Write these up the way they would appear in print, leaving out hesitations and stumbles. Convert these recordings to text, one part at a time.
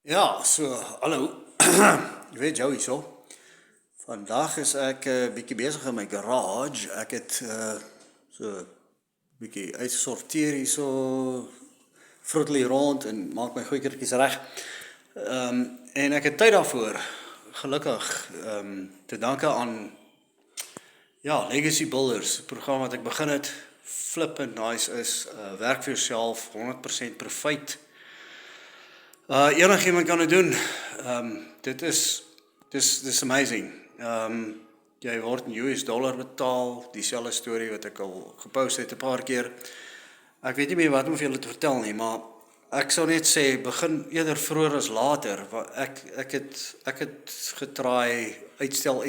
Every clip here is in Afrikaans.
Ja, so, hallo. Jy weet jou hierso. Vandag is ek bietjie besig in my garage. Ek het so bietjie uitsorteer hierso, vroetel hier rond en maak my goeiertjies reg. En ek het tyd daarvoor. Gelukkig te danke aan Legacy Builders, 'n program wat ek begin het. Flippend nice is, werk vir jouself, 100% profijt. Enigiemand kan dit doen. Dit is amazing. Jy word in US dollar betaal, dieselfde storie wat ek al gepost het 'n paar keer. Ek weet nie meer wat om vir julle te vertel nie, maar ek sou net sê begin eerder vroeër as later. Ek het getraai uitstel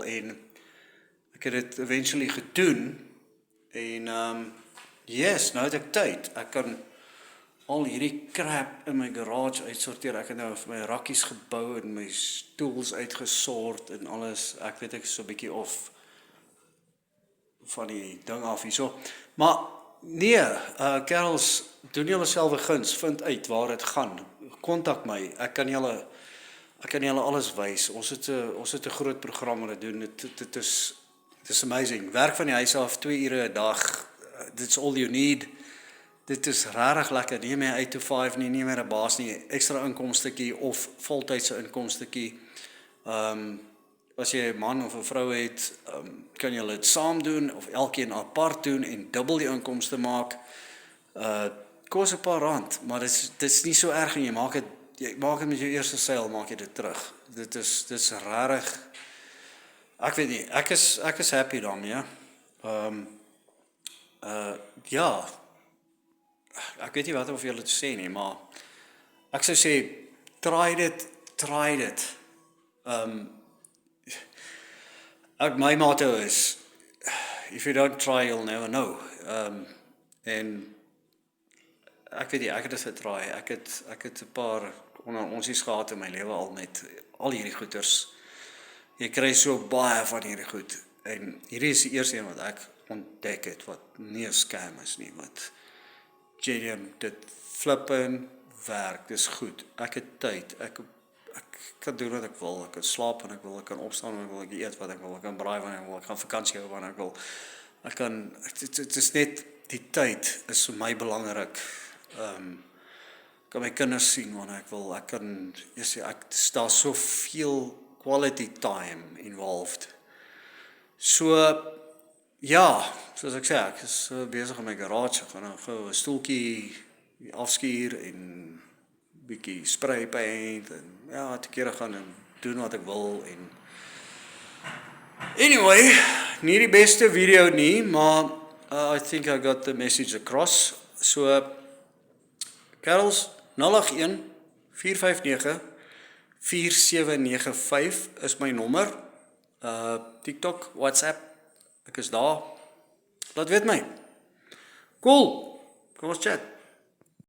en ek het dit eventually gedoen en yes, nou het ek tyd. Ek kan al hierdie crap in my garage uitsorteer. Ek het nou vir my rakkies gebou en my stoels uitgesort en alles. Ek weet ek is so 'n bietjie off van die ding af hierso. Maar nee, kerels, doen julle self 'n guns, vind uit waar dit gaan. Kontak my. Ek kan julle alles wys. Ons het 'n groot program wat doen. Dit is amazing. Werk van die huis af 2 ure 'n dag. That's all you need. Dit is rarig lekker, nie meer 8 to 5 nie, nie meer 'n baas nie, ekstra inkomstetjie of voltydse inkomstetjie. As jy 'n man of 'n vrou het, kan julle dit saam doen of elkeen apart doen en dubbel die inkomste maak. Kos 'n paar rand, maar dit is nie so erg nie. Jy maak dit met jou eerste seil, maak jy dit terug. Dit is rarig. Ek weet nie, ek is happy daarmee. Ja. Ek weet nie wat om vir julle te sê nie, maar ek sou sê, try dit. My motto is, if you don't try, you'll never know. En ek weet nie, ek het dit getry. Ek het 'n paar onsies gehad in my lewe al met al hierdie goeters. Jy kry so baie van hierdie goed. En hierdie is die eerste een wat ek ontdek het, wat nie 'n scam is nie, wat dit flippen werk, dis goed. Ek het tyd, ek kan doen wat ek wil, ek kan slaap wanneer ek wil, ek kan opstaan wanneer ek wil, ek kan eet wat ek wil, ek kan braai wanneer ek wil, ek kan vakansie hou wanneer ek wil. Het is net, die tyd is vir my belangrik. Kan my kinders sien wanneer ek wil, daar soveel quality time involved. So, ja, soos ek sê, ek is besig in my garage. Ek gaan nou gou 'n stoeltjie afskuur en bietjie spray paint en te kere gaan en doen wat ek wil en anyway, nie die beste video nie, maar I think I got the message across. So kerels, 081 459 4795 is my nommer. TikTok, WhatsApp, ek is daar. Laat weet my. Cool. Kom ons chat.